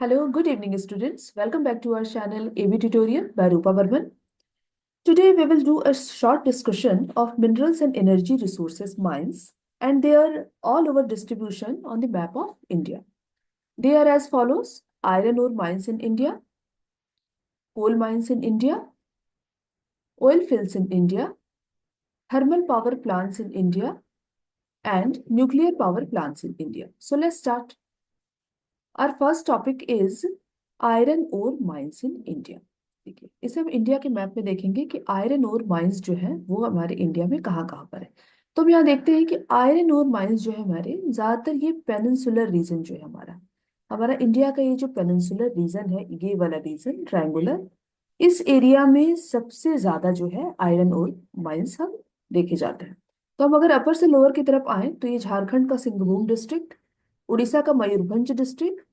Hello, good evening, students. Welcome back to our channel AB Tutorial by Rupa Varman. Today, we will do a short discussion of minerals and energy resources mines and their all over distribution on the map of India. They are as follows: iron ore mines in India, coal mines in India, oil fields in India, thermal power plants in India, and nuclear power plants in India. So, let's start. Our first topic is iron ore mines in India. ठीक है, इसे हम India के map में देखेंगे कि iron ore mines जो है वो हमारे इंडिया में कहाँ कहाँ पर है। तो हम यहाँ देखते हैं कि आयरन ओर माइंस जो है हमारे ज्यादातर ये पेनिनसुलर रीजन जो है हमारा हमारा इंडिया का ये जो पेनिनसुलर रीजन है, ये वाला रीजन ट्रायंगुलर, इस एरिया में सबसे ज्यादा जो है आयरन ओर माइंस हम देखे जाते हैं। तो हम अगर अपर से लोअर की तरफ आए तो ये झारखंड का सिंहभूम डिस्ट्रिक्ट, उड़ीसा का मयूरभंज डिस्ट्रिक्ट,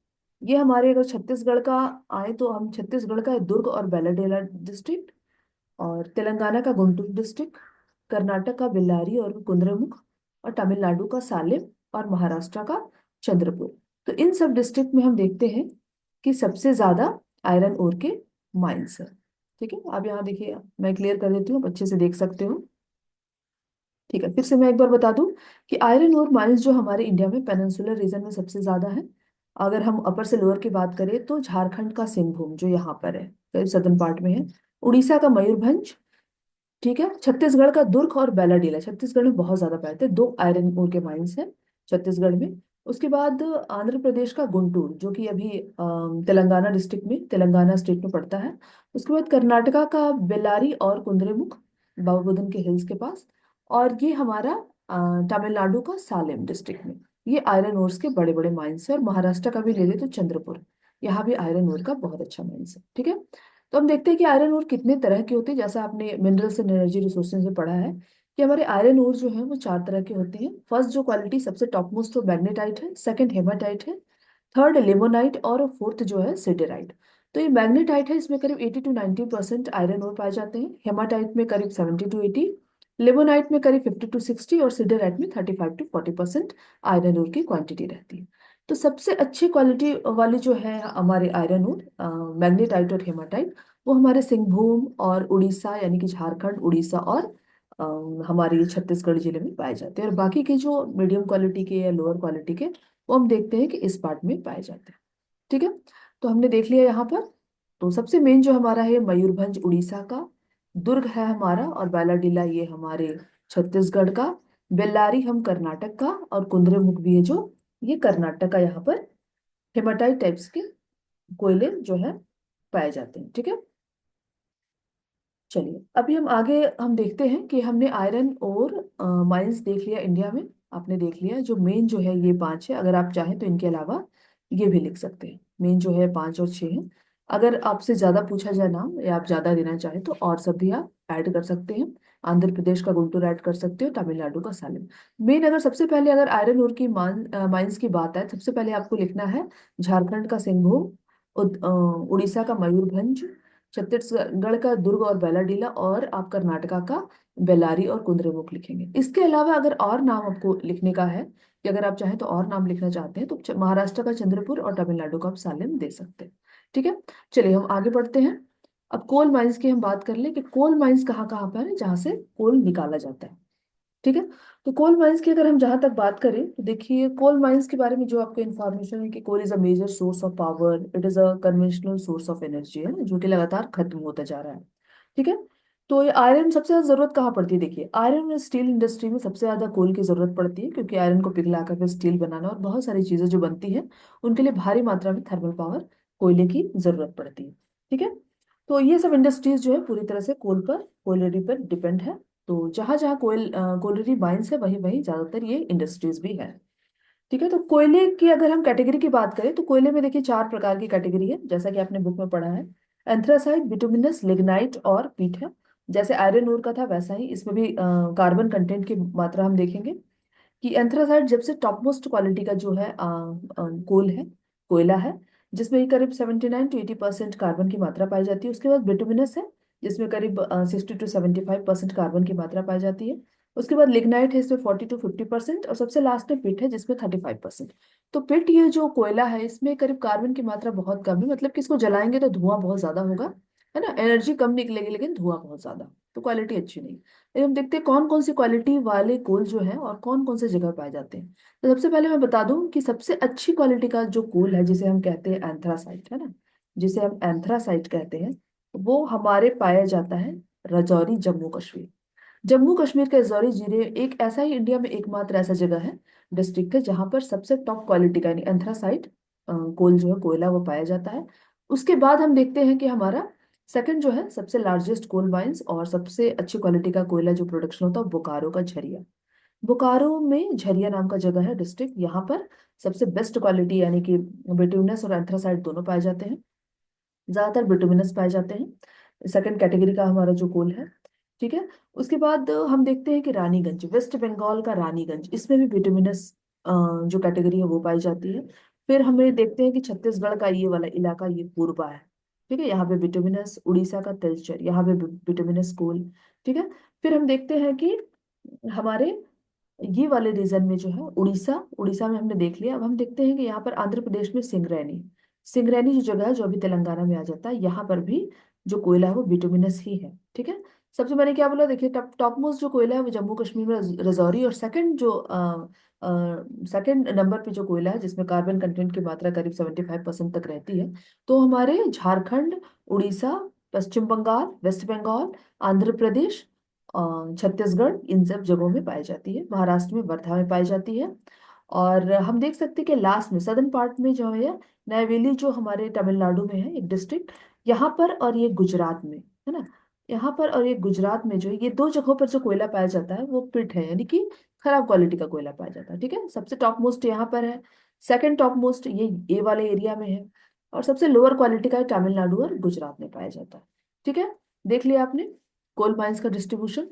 ये हमारे अगर छत्तीसगढ़ का आए तो हम छत्तीसगढ़ का दुर्ग और बैलाडेला डिस्ट्रिक्ट, और तेलंगाना का गुंटूर डिस्ट्रिक्ट, कर्नाटक का बेल्लारी और कुंद्रेमुख, और तमिलनाडु का सालेम, और महाराष्ट्र का चंद्रपुर। तो इन सब डिस्ट्रिक्ट में हम देखते हैं कि सबसे ज्यादा आयरन ओर के माइंस है। ठीक है, अब यहाँ देखिए, मैं क्लियर कर देती हूँ, आप अच्छे से देख सकते हो। ठीक है, फिर से मैं एक बार बता दूं कि आयरन ओर माइंस जो हमारे इंडिया में पेनिनसुलर रीजन में सबसे ज्यादा है। अगर हम अपर से लोअर की बात करें तो झारखंड का सिंहभूम जो यहाँ पर है, करीब सदर्न पार्ट में है, उड़ीसा का मयूरभंज, ठीक है, छत्तीसगढ़ का दुर्ग और बैलाडीला, छत्तीसगढ़ में बहुत ज्यादा पाए थे, दो आयरन ओर के माइंस हैं छत्तीसगढ़ में। उसके बाद आंध्र प्रदेश का गुंटूर जो कि अभी तेलंगाना डिस्ट्रिक्ट में, तेलंगाना स्टेट में पड़ता है। उसके बाद कर्नाटका का बेल्लारी और कुंद्रेमुख, बाबा बुदन के हिल्स के पास, और ये हमारा तमिलनाडु का सालेम डिस्ट्रिक्ट में, ये आयरन ओर्स के बड़े बड़े माइंस है। और महाराष्ट्र का भी ले ले तो चंद्रपुर, यहाँ भी आयरन ओर का बहुत अच्छा माइंस है। ठीक है, तो हम देखते हैं कि आयरन ओर कितने तरह के होते हैं। जैसा आपने मिनरल्स एंड एनर्जी रिसोर्सेज में पढ़ा है कि हमारे आयरन ओर जो है वो चार तरह के होते हैं। फर्स्ट जो क्वालिटी सबसे टॉप मोस्ट तो मैग्नेटाइट है, सेकंड हेमाटाइट है, थर्ड लिमोनाइट, और फोर्थ जो है सिडेराइट। तो ये मैग्नेटाइट है, इसमें करीब 80 to 90% आयरन ओर पाए जाते हैं। हेमाटाइट में करीब 70 to 80, लिमोनाइट में करीब 50 to 60, और सिडेराइट में 35 to 40% आयरन ओर की क्वांटिटी रहती है। तो सबसे अच्छी क्वालिटी वाली जो है हमारे आयरन ओर, मैग्नेटाइट और हेमाटाइट, वो हमारे सिंहभूम और उड़ीसा यानी कि झारखंड, उड़ीसा और हमारे ये छत्तीसगढ़ जिले में पाए जाते हैं। और बाकी के जो मीडियम क्वालिटी के या लोअर क्वालिटी के, वो हम देखते हैं कि इस पार्ट में पाए जाते हैं। ठीक है, तो हमने देख लिया यहाँ पर। तो सबसे मेन जो हमारा है मयूरभंज उड़ीसा का, दुर्ग है हमारा, और बैलाडीला ये हमारे छत्तीसगढ़ का, बेल्लारी हम कर्नाटक का, और कुंद्रेमुख भी है जो ये कर्नाटक का। यहाँ पर हेमाटाइट टाइप्स के कोयले जो है पाए जाते हैं। ठीक है, चलिए अभी हम आगे हम देखते हैं कि हमने आयरन और माइंस देख लिया इंडिया में, आपने देख लिया जो मेन जो है ये पांच है। अगर आप चाहें तो इनके अलावा ये भी लिख सकते हैं, मेन जो है पांच और छह हैं। अगर आपसे ज्यादा पूछा जाए नाम या आप ज्यादा देना चाहें तो और सब भी आप ऐड कर सकते हैं। आंध्र प्रदेश का गुंटूर ऐड कर सकते हो, तमिलनाडु का सालेम। मेन अगर सबसे पहले अगर आयरन ओर की माइंस की बात है, सबसे पहले आपको लिखना है झारखंड का सिंहभूम, उड़ीसा का मयूरभंज, छत्तीसगढ़ का दुर्ग और बैलाडीला, और आप कर्नाटका का बेल्लारी और कुद्रेमुख लिखेंगे। इसके अलावा अगर और नाम आपको लिखने का है, कि अगर आप चाहें तो और नाम लिखना चाहते हैं, तो महाराष्ट्र का चंद्रपुर और तमिलनाडु का आप सालेम दे सकते हैं। ठीक है, चलिए हम आगे बढ़ते हैं। अब कोल माइंस की हम बात कर लें कि कोल माइंस कहाँ कहाँ पर है जहाँ से कोल निकाला जाता है। ठीक है, तो कोल माइंस की अगर हम जहां तक बात करें तो देखिए, कोल माइंस के बारे में जो आपको इन्फॉर्मेशन है कि coal is a major source of power, it is a conventional source of energy, है ना, जो कि लगातार खत्म होता जा रहा है। ठीक है, तो ये आयरन सबसे ज्यादा जरूरत कहाँ पड़ती है? देखिए, आयरन और स्टील इंडस्ट्री में सबसे ज्यादा कोल की जरूरत पड़ती है, क्योंकि आयरन को पिघला कर फिर स्टील बनाना और बहुत सारी चीजें जो बनती हैं उनके लिए भारी मात्रा में थर्मल पावर, कोयले की जरूरत पड़ती है। ठीक है, तो ये सब इंडस्ट्रीज जो है पूरी तरह से कोल पर, कोयलरी पर डिपेंड है। तो जहां जहां कोयलरी माइंस है वहीं वहीं ज्यादातर ये इंडस्ट्रीज भी है। ठीक है, तो कोयले की अगर हम कैटेगरी की बात करें तो कोयले में देखिए चार प्रकार की कैटेगरी है, जैसा कि आपने बुक में पढ़ा है। एंथ्रासाइट, बिटुमिनस, लिग्नाइट और पीट है। जैसे आयरन ओर का था वैसा ही इसमें भी कार्बन कंटेंट की मात्रा हम देखेंगे कि एंथ्रासाइट जब से टॉप मोस्ट क्वालिटी का जो है कोल है, कोयला है, जिसमें ये करीब 79 to 80% कार्बन की मात्रा पाई जाती है। उसके बाद बिटुमिनस है, जिसमें करीब 60 to 75% कार्बन की मात्रा पाई जाती है। उसके बाद लिग्नाइट है, इसमें 40 to 50%, और सबसे लास्ट में पिट है जिसमें 35%। तो पिट, ये जो कोयला है, इसमें करीब कार्बन की मात्रा बहुत कम है, मतलब कि इसको जलाएंगे तो धुआं बहुत ज्यादा होगा, है ना, एनर्जी कम निकलेगी लेकिन धुआं बहुत ज्यादा, तो क्वालिटी अच्छी नहीं। लेकिन हम देखते हैं कौन कौन सी क्वालिटी वाले कोल जो है और कौन कौन से जगह पाए जाते हैं। तो सबसे पहले मैं बता दूं कि सबसे अच्छी क्वालिटी का जो कोल है, जिसे हम कहते हैं एंथ्रासाइट, है ना, जिसे हम एंथ्रासाइट कहते हैं, वो हमारे पाया जाता है राजौरी, जम्मू कश्मीर। जम्मू कश्मीर के राजौरी जिले एक ऐसा ही इंडिया में एकमात्र ऐसा जगह है, डिस्ट्रिक्ट है, जहां पर सबसे टॉप क्वालिटी का यानी एंथ्रासाइट कोल जो है, कोयला, वो पाया जाता है। उसके बाद हम देखते हैं कि हमारा सेकंड जो है सबसे लार्जेस्ट कोल माइंस और सबसे अच्छी क्वालिटी का कोयला जो प्रोडक्शन होता है, बोकारो का झरिया। बोकारो में झरिया नाम का जगह है, डिस्ट्रिक्ट, यहाँ पर सबसे बेस्ट क्वालिटी यानी कि बिटुमिनस और एंथ्रासाइट दोनों पाए जाते हैं। ज्यादातर बिटुमिनस पाए जाते हैं, सेकंड कैटेगरी का हमारा जो कोल है। ठीक है। उसके बाद हम देखते हैं कि रानीगंज, वेस्ट बंगाल का रानीगंज, इसमें भी विटामिनस जो कैटेगरी है वो पाई जाती है। फिर हमें देखते हैं कि छत्तीसगढ़ का ये वाला इलाका, ये पूर्वा है, ठीक है, यहाँ पे विटामिनस। उड़ीसा का तिलचर, यहाँ पे विटामिनस कोल। ठीक है। फिर हम देखते हैं कि हमारे ये वाले रीजन में जो है उड़ीसा, उड़ीसा में हमने देख लिया। अब हम देखते हैं कि यहाँ पर आंध्र प्रदेश में सिंगरैनी, सिंगरैनी जो जगह है जो अभी तेलंगाना में आ जाता है, यहाँ पर भी जो कोयला है वो बिटुमिनस ही है। ठीक है। सबसे मैंने क्या बोला, देखिए, टॉप मोस्ट जो कोयला है वो जम्मू कश्मीर में रजौरी, और सेकंड जो सेकंड नंबर पे जो कोयला है जिसमें कार्बन कंटेंट की मात्रा करीब 75% तक रहती है, तो हमारे झारखंड, उड़ीसा, पश्चिम बंगाल, वेस्ट बंगाल, आंध्र प्रदेश, छत्तीसगढ़, इन सब जगहों में पाई जाती है। महाराष्ट्र में वर्धा में पाई जाती है। और हम देख सकते हैं कि लास्ट में सदर्न पार्ट में जो है नैवेली, जो हमारे तमिलनाडु में है एक डिस्ट्रिक्ट, यहाँ पर, और ये गुजरात में, है ना, यहाँ पर और ये गुजरात में जो है, ये दो जगहों पर जो कोयला पाया जाता है वो पिट है, यानी कि खराब क्वालिटी का कोयला पाया जाता है। ठीक है। सबसे टॉप मोस्ट यहाँ पर है, सेकंड टॉप मोस्ट ये वाले एरिया में है, और सबसे लोअर क्वालिटी का है तमिलनाडु और गुजरात में पाया जाता है। ठीक है। देख लिया आपने कोल माइंस का डिस्ट्रीब्यूशन।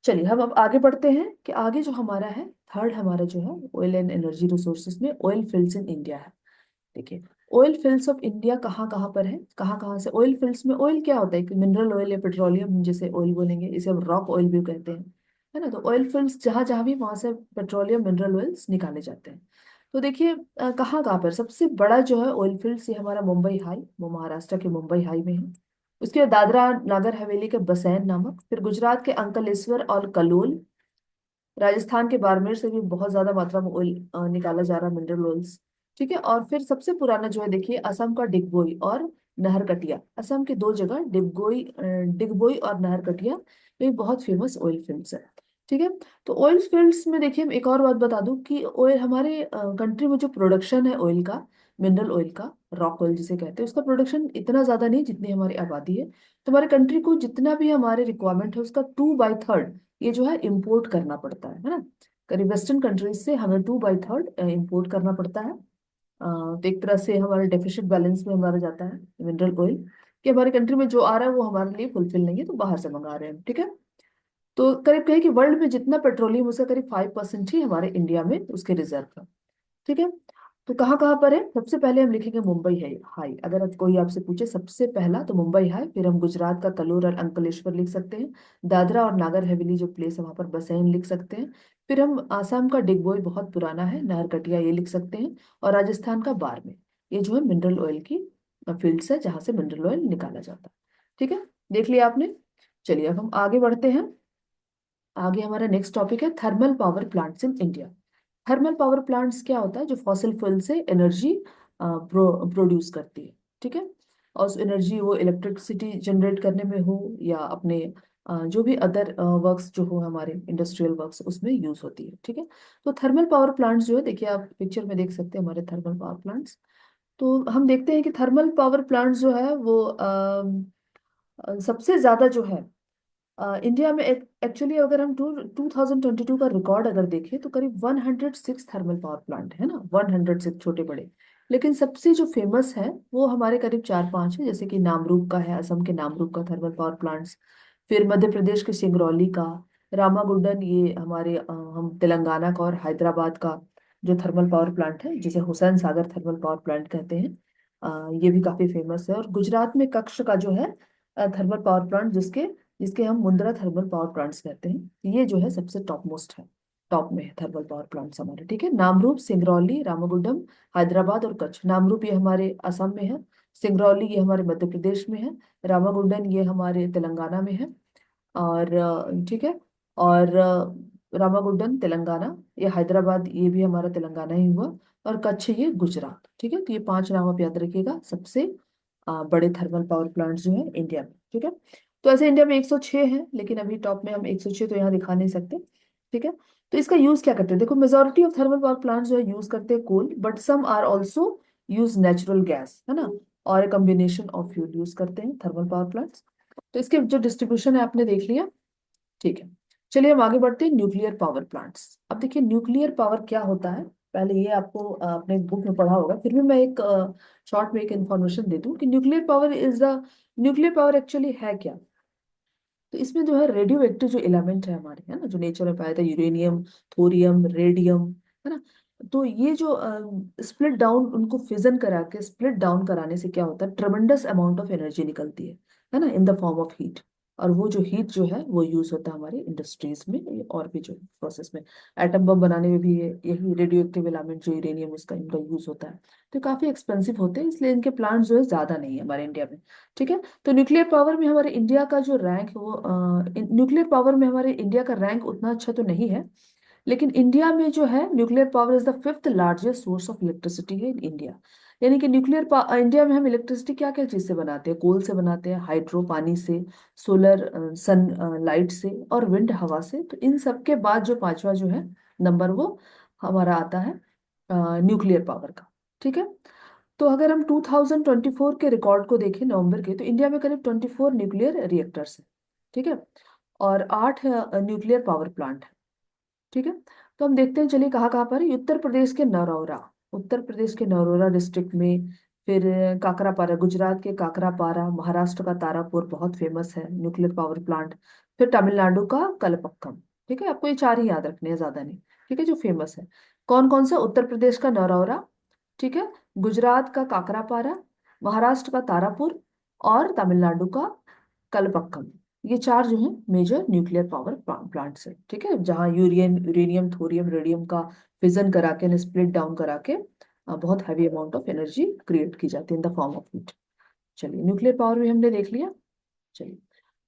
चलिए हम अब आगे बढ़ते हैं कि आगे जो हमारा है, थर्ड हमारा जो है ऑयल एंड एनर्जी रिसोर्सेज में ऑयल फील्ड्स इन इंडिया है। देखिए, ऑयल फील्ड्स ऑफ इंडिया कहाँ कहाँ पर है, कहाँ कहाँ से ऑयल फील्ड्स में, ऑयल क्या होता है कि मिनरल ऑयल या पेट्रोलियम जैसे ऑयल बोलेंगे, इसे हम रॉक ऑयल भी कहते हैं, है ना। तो ऑयल फील्ड्स जहाँ जहाँ भी, वहां से पेट्रोलियम मिनरल ऑयल्स निकाले जाते हैं। तो देखिए कहाँ कहाँ पर सबसे बड़ा जो है ऑयल फील्ड्स, ये हमारा मुंबई हाई, वो महाराष्ट्र के मुंबई हाई में है। उसके बाद दादरा नागर हवेली के बसैन नामक, फिर गुजरात के अंकलेश्वर और कलोल, राजस्थान के बाड़मेर से भी बहुत ज्यादा मात्रा में ऑयल निकाला जा रहा है, मिनरल ऑयल्स। ठीक है। और फिर सबसे पुराना जो है, देखिए, असम का डिगबोई और नहरकटिया, असम के दो जगह डिगबोई और नहरकटिया, ये बहुत फेमस ऑयल फील्ड्स है। ठीक है। तो ऑयल फील्ड्स में देखिए, हम एक और बात बता दूं कि ऑयल हमारे कंट्री में जो प्रोडक्शन है ऑयल का, मिनरल ऑयल का, रॉक ऑयल जिसे कहते हैं, उसका प्रोडक्शन इतना ज्यादा नहीं जितनी हमारी आबादी है। तो हमारे कंट्री को जितना भी हमारे रिक्वायरमेंट है उसका 2/3 ये जो है इंपोर्ट करना पड़ता है ना। करीब वेस्टर्न कंट्रीज से हमें 2/3 इंपोर्ट करना पड़ता है। तो एक तरह से हमारे डेफिसिट बैलेंस में हमारा जाता है मिनरल ऑयल, कि हमारे कंट्री में जो आ रहा है वो हमारे लिए फुलफिल नहीं है, तो बाहर से मंगा रहे हैं। ठीक है। तो करीब कहे कि वर्ल्ड में जितना पेट्रोलियम, उसका करीब 5% ही हमारे इंडिया में उसके रिजर्व है। ठीक है। तो कहाँ कहाँ पर है, सबसे पहले हम लिखेंगे मुंबई है हाई, अगर कोई आपसे पूछे सबसे पहला तो मुंबई हाई, फिर हम गुजरात का कलोर और अंकलेश्वर लिख सकते हैं, दादरा और नागर हवेली जो प्लेस है वहां पर बसैन लिख सकते हैं, फिर हम आसाम का डिगबोई बहुत पुराना है, नाहरकटिया ये लिख सकते हैं, और राजस्थान का बाड़मेर, ये जो है मिनरल ऑयल की फील्ड्स है जहाँ से मिनरल ऑयल निकाला जाता है। ठीक है। देख लिया आपने। चलिए अब हम आगे बढ़ते हैं। आगे हमारा नेक्स्ट टॉपिक है thermal power plants in India. Thermal power plants क्या होता है, जो फॉसिल फ्यूल से एनर्जी प्रोड्यूस करती है। ठीक है। और उस एनर्जी वो इलेक्ट्रिसिटी जनरेट करने में हो या अपने जो भी अदर वर्क्स जो हो हमारे इंडस्ट्रियल वर्क्स उसमें यूज होती है। ठीक है। तो थर्मल पावर प्लांट्स जो है, देखिए आप पिक्चर में देख सकते हैं हमारे थर्मल पावर प्लांट्स। तो हम देखते हैं कि थर्मल पावर प्लांट्स जो है वो सबसे ज्यादा जो है इंडिया में, एक्चुअली अगर हम 2022 का रिकॉर्ड अगर देखें तो करीब 106 थर्मल पावर प्लांट है ना, 106 छोटे बड़े। लेकिन सबसे जो फेमस है वो हमारे करीब 4-5 है, जैसे कि नामरूप का है, असम के नामरूप का थर्मल पावर प्लांट्स, फिर मध्य प्रदेश के सिंगरौली का, रामागुंडम, ये हमारे हम तेलंगाना का, और हैदराबाद का जो थर्मल पावर प्लांट है जिसे Hussain Sagar thermal power plant कहते हैं, ये भी काफी फेमस है। और गुजरात में कच्छ का जो है थर्मल पावर प्लांट, जिसके जिसके हम मुंद्रा थर्मल पावर प्लांट्स कहते हैं। ये जो है सबसे टॉप मोस्ट है, टॉप में है थर्मल पावर प्लांट्स हमारे। ठीक है, नामरूप, सिंगरौली, रामागुंडम, हैदराबाद और कच्छ। नामरूप ये हमारे असम में है, सिंगरौली ये हमारे मध्य प्रदेश में है, रामागुंडम ये हमारे तेलंगाना में है। और ठीक है, और रामागुंडम तेलंगाना, ये हैदराबाद ये भी हमारा तेलंगाना ही हुआ, और कच्छ ये गुजरात। ठीक है, तो ये 5 नाम आप याद रखिएगा सबसे बड़े थर्मल पावर प्लांट्स जो है इंडिया में। ठीक है, तो ऐसे इंडिया में 106 हैं, लेकिन अभी टॉप में हम 106 तो यहाँ दिखा नहीं सकते। ठीक है, तो इसका यूज क्या करते हैं? देखो, majority of thermal power plants जो है यूज करते हैं coal, but some are also use natural gas, है ना, और कॉम्बिनेशन ऑफ फ्यूल यूज करते हैं थर्मल पावर प्लांट्स। तो इसके जो डिस्ट्रीब्यूशन है आपने देख लिया। ठीक है, चलिए हम आगे बढ़ते हैं। Nuclear power plants. अब देखिए न्यूक्लियर पावर क्या होता है, पहले ये आपको अपने बुक में पढ़ा होगा, फिर भी मैं एक शॉर्ट में एक इन्फॉर्मेशन दे दूं कि nuclear power is the, nuclear power actually है क्या। तो इसमें जो है रेडियो एक्टिव जो एलिमेंट है हमारे, है ना, जो नेचर में पाया था, यूरेनियम, थोरियम, रेडियम, है ना, तो ये जो स्प्लिट डाउन, उनको फिजन करा के स्प्लिट डाउन कराने से क्या होता है, ट्रमेंडस अमाउंट ऑफ एनर्जी निकलती है ना, in the form of heat. और वो जो हीट जो है वो यूज होता है हमारे इंडस्ट्रीज में, और भी जो प्रोसेस में, एटम बम बनाने में भी यही रेडियो एक्टिव एलिमेंट जो यूरेनियम, उसका इनका यूज होता है। तो काफी एक्सपेंसिव होते हैं, इसलिए इनके प्लांट जो है ज्यादा नहीं है हमारे इंडिया में। ठीक है, तो न्यूक्लियर पावर में हमारे इंडिया का जो रैंक है वो न्यूक्लियर पावर में हमारे इंडिया का रैंक उतना अच्छा तो नहीं है, लेकिन इंडिया में जो है nuclear power is the 5th largest source of electricity है इन इंडिया। यानी कि इंडिया में हम इलेक्ट्रिसिटी क्या क्या चीज से बनाते हैं? कोल से बनाते हैं, हाइड्रो पानी से, सोलर सन लाइट से, और विंड हवा से। तो इन सब के बाद जो पांचवा जो है नंबर, वो हमारा आता है न्यूक्लियर पावर का। ठीक है, तो अगर हम 2024 के रिकॉर्ड को देखें नवंबर के, तो इंडिया में करीब 24 न्यूक्लियर रिएक्टर्स हैं। ठीक है, और 8 न्यूक्लियर पावर प्लांट है। ठीक है, तो हम देखते हैं, चलिए कहाँ कहाँ पर है। उत्तर प्रदेश के नरौरा, उत्तर प्रदेश के नरौरा डिस्ट्रिक्ट में, फिर काकरापारा, गुजरात के काकरापारा, महाराष्ट्र का तारापुर बहुत फेमस है न्यूक्लियर पावर प्लांट, फिर तमिलनाडु का कलपक्कम। ठीक है, आपको ये 4 ही याद रखने हैं, ज्यादा नहीं। ठीक है, जो फेमस है, कौन कौन सा? उत्तर प्रदेश का नरौरा, ठीक है, गुजरात का काकरापारा, महाराष्ट्र का तारापुर, और तमिलनाडु का कलपक्कम। ये 4 जो है मेजर न्यूक्लियर पावर प्लांट्स है। ठीक है, जहाँ यूरेनियम, थोरियम, रेडियम का फिजन करा के, स्प्लिट डाउन करा के बहुत heavy amount of energy create की जाती है in the form of heat. चलिए, न्यूक्लियर पावर भी हमने देख लिया। चलिए,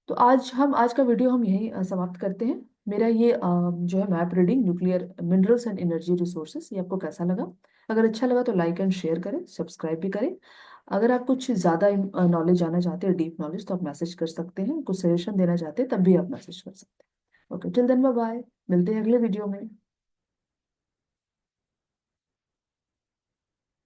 तो आज का वीडियो हम यहीं समाप्त करते हैं। मेरा ये जो है map reading nuclear minerals and energy resources, ये आपको कैसा लगा? अगर अच्छा लगा तो लाइक एंड शेयर करें, सब्सक्राइब भी करें। अगर आप कुछ ज़्यादा नॉलेज जानना चाहते हैं, डीप नॉलेज, तो आप मैसेज कर सकते हैं, कुछ सजेशन देना चाहते हैं तब भी आप मैसेज कर सकते हैं। Okay, till then bye bye, मिलते हैं अगले वीडियो में।